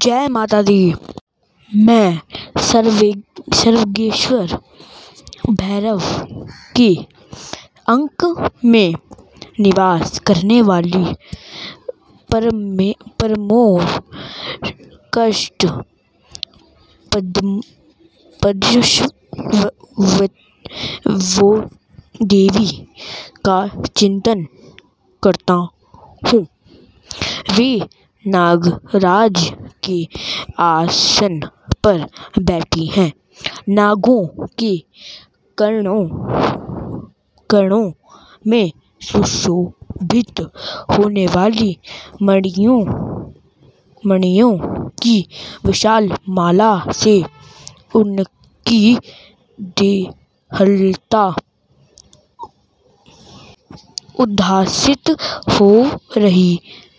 जय माता दी। मैं सर्वेश्वर भैरव के अंक में निवास करने वाली परमोत्कृष्ट वो देवी का चिंतन करता हूँ। वे नागराज के आसन पर बैठी हैं। नागों के कर्णों में सुशोभित होने वाली मणियों की विशाल माला से उनकी देहलता उद्भासित हो रही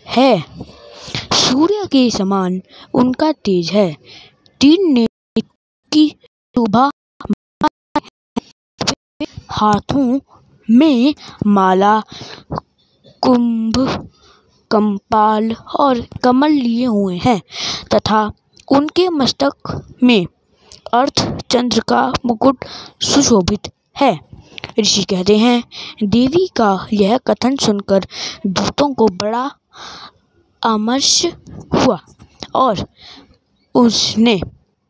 है। सूर्य के समान उनका तेज है। 3 नेत्र की शोभा हाथों में माला, कुंभ, कपाल और कमल लिए हुए हैं तथा उनके मस्तक में अर्धचंद्र का मुकुट सुशोभित है। ऋषि कहते हैं, देवी का यह कथन सुनकर दूतों को बड़ा आमर्ष हुआ और उसने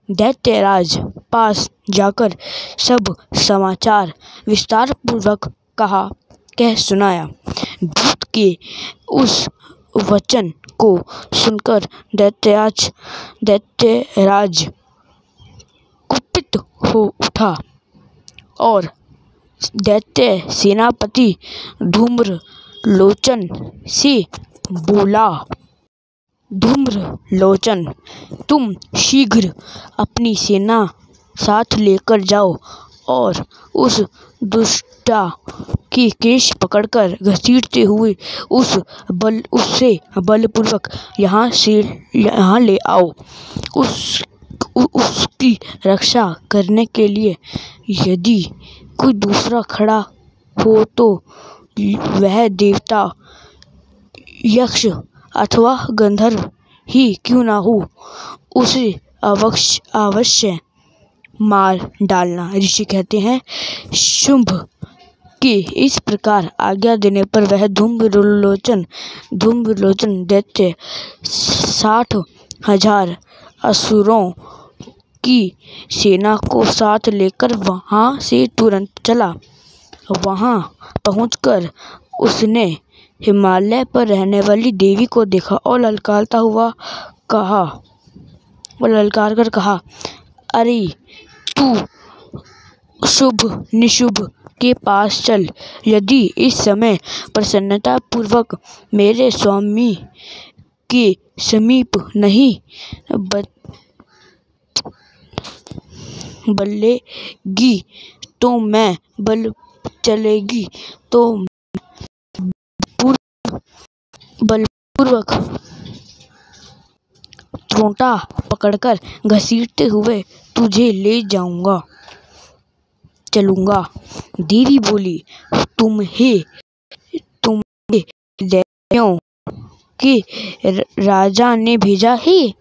दैत्यराज पास जाकर सब समाचार विस्तार पूर्वक कह सुनाया। दूत के उस वचन को सुनकर दैत्यराज कुपित हो उठा और दैत्य सेनापति धूम्रलोचन से बोला, धूम्रलोचन, तुम शीघ्र अपनी सेना साथ लेकर जाओ और उस दुष्टा के केश पकड़कर घसीटते हुए उससे बलपूर्वक यहाँ ले आओ। उसकी रक्षा करने के लिए यदि कोई दूसरा खड़ा हो तो वह देवता, यक्ष अथवा गंधर्व ही क्यों न हो, उसे अवश्य मार डालना। ऋषि कहते हैं, शुंभ के इस प्रकार आज्ञा देने पर वह धूम्रलोचन दैत्य 60,000 असुरों की सेना को साथ लेकर वहां से तुरंत चला। वहां पहुंचकर उसने हिमालय पर रहने वाली देवी को देखा और ललकार कर कहा, अरे तू शुभ निशुभ के पास चल। यदि इस समय प्रसन्नता पूर्वक मेरे स्वामी के समीप नहीं बलेगी तो मैं चलेगी तो बलपूर्वक त्रोंटा पकड़कर घसीटते हुए तुझे ले चलूंगा। देवी बोली, तुम्हें दैत्यों के राजा ने भेजा है।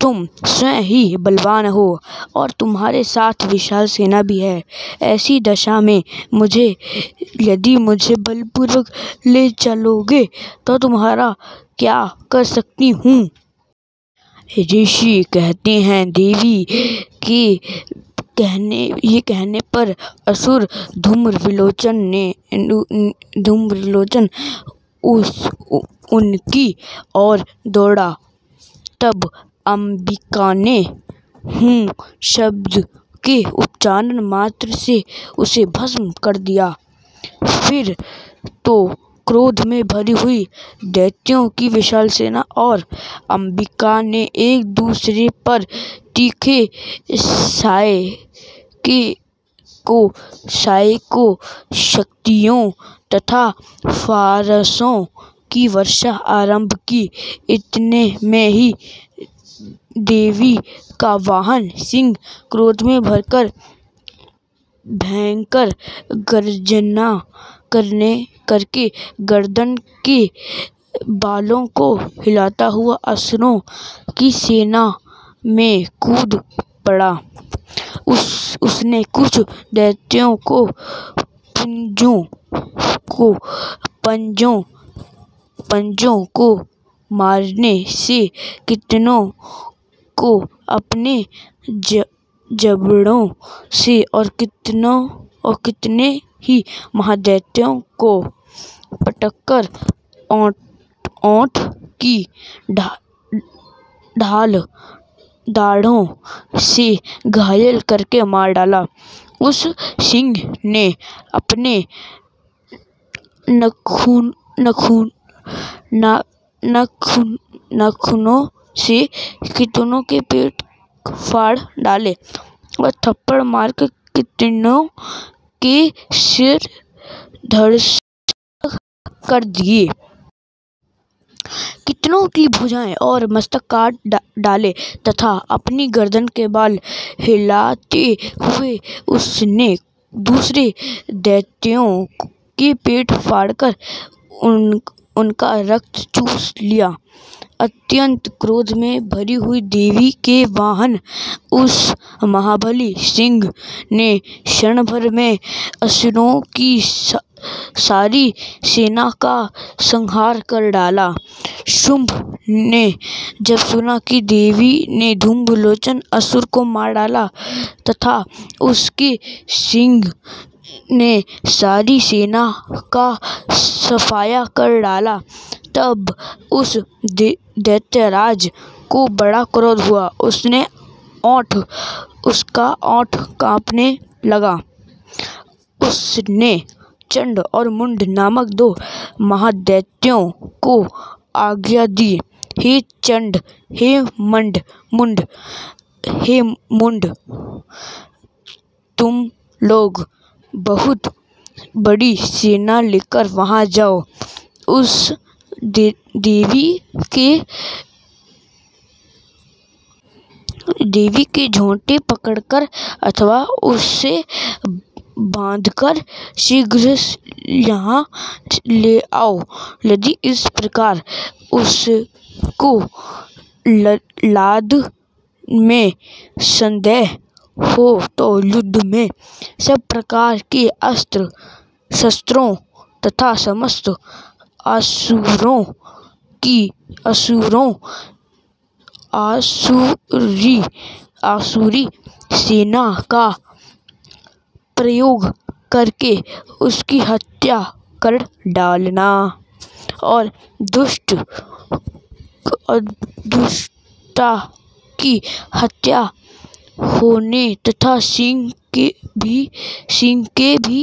तुम स्वयं ही बलवान हो और तुम्हारे साथ विशाल सेना भी है। ऐसी दशा में यदि मुझे बलपूर्वक ले चलोगे तो तुम्हारा क्या कर सकती हूँ। ऋषि कहते हैं, देवी के कहने पर असुर धूम्रलोचन उनकी ओर दौड़ा। तब अंबिका ने हूँ शब्द के उच्चारण मात्र से उसे भस्म कर दिया। फिर तो क्रोध में भरी हुई दैत्यों की विशाल सेना और अंबिका ने एक दूसरे पर तीखे साये को शक्तियों तथा फारसों की वर्षा आरंभ की। इतने में ही देवी का वाहन सिंह क्रोध में भरकर भयंकर गर्जना करके गर्दन के बालों को हिलाता हुआ असुरों की सेना में कूद पड़ा। उसने कुछ दैत्यों को पंजों को मारने से कितनों को अपने जबड़ों से और कितने ही महादैत्यों को पटककर ओंठ की दाढ़ों से घायल करके मार डाला। उस सिंह ने अपने नखूनों से कितनों के पेट फाड़ डाले और थप्पड़ मारकर कितनों के सिर धड़ कर दिए। कितनों की भुजाएं और मस्तक काट डाले तथा अपनी गर्दन के बाल हिलाते हुए उसने दूसरे दैत्यों के पेट फाड़कर उनका रक्त चूस लिया। अत्यंत क्रोध में भरी हुई देवी के वाहन उस महाबली सिंह ने क्षण भर में असुरों की सारी सेना का संहार कर डाला। शुंभ ने जब सुना कि देवी ने धूम्रलोचन असुर को मार डाला तथा उसके सिंह ने सारी सेना का सफाया कर डाला, तब उस दैत्यराज को बड़ा क्रोध हुआ। उसका ओंठ कांपने लगा। उसने चंड और मुंड नामक 2 महादैत्यों को आज्ञा दी, हे चंड, हे मुंड, तुम लोग बहुत बड़ी सेना लेकर वहां जाओ। उस देवी के झोंटे पकड़कर अथवा उससे बांधकर शीघ्र यहाँ ले आओ। यदि इस प्रकार उसको लाद में संदेह हो तो युद्ध में सब प्रकार के अस्त्र शस्त्रों तथा समस्त आसुरी सेना का प्रयोग करके उसकी हत्या कर डालना और दुष्टा की हत्या होने तथा सिंह के भी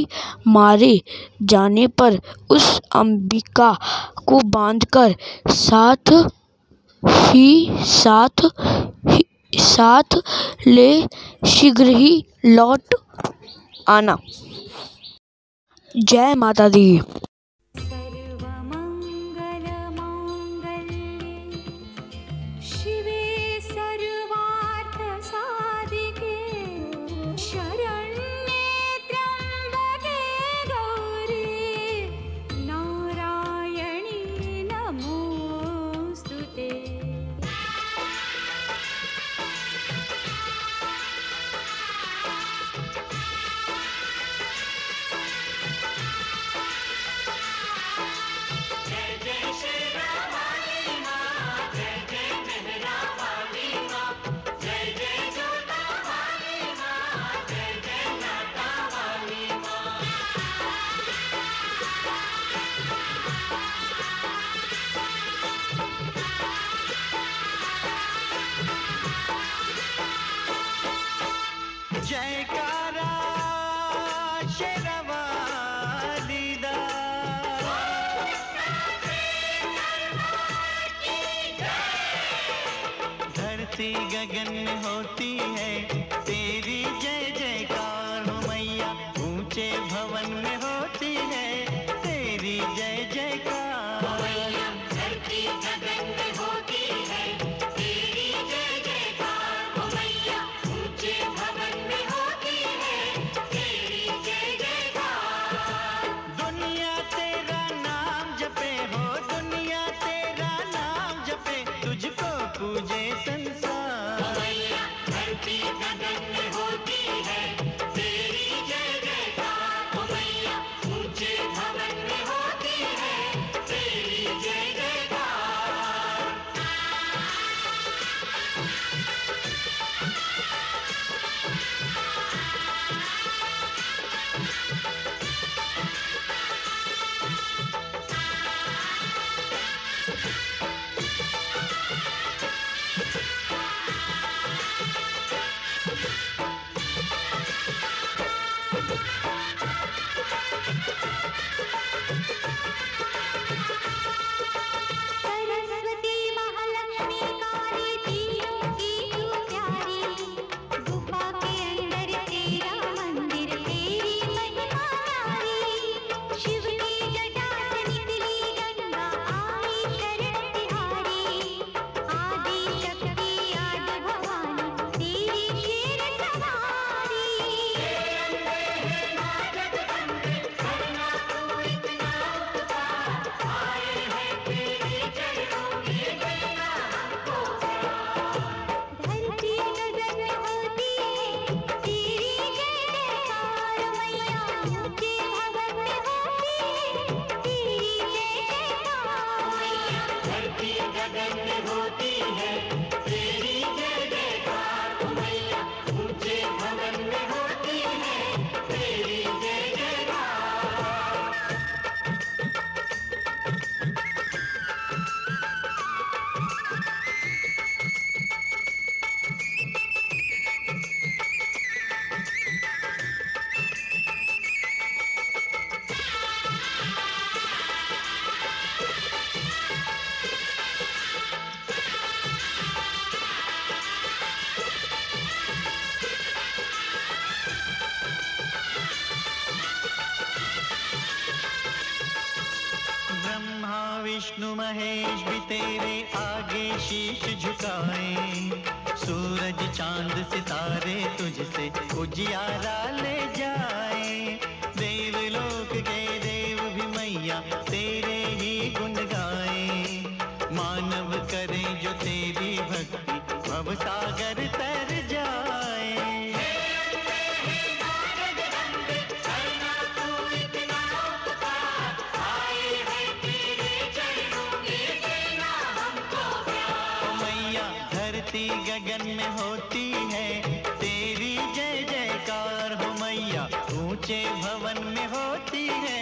मारे जाने पर उस अंबिका को बांधकर साथ ले शीघ्र ही लौट आना। जय माता दी। जयकारा शेरवाली दा, धरती गगन में होती है तेरी जय जयकार हो मैया, ऊंचे भवन में होती है तेरी जय जयकार हो मैया, धरती गगन में होती है तेरी जय जयकार हो मैया, ऊंचे भवन में होती है तेरी जय जयकार। दुनिया तेरा नाम जपे हो, दुनिया ब्रह्मा विष्णु महेश भी तेरे आगे शीश झुकाए, सूरज चांद सितारे तुझसे उजियारा ले जाए। देवलोक के देव भी मैया तेरे ही गुण गाए, मानव करे जो तेरी भक्ति भव सागर तर जाए। धरती गगन में होती है तेरी जय जयकार हो मैया, ऊंचे भवन में होती है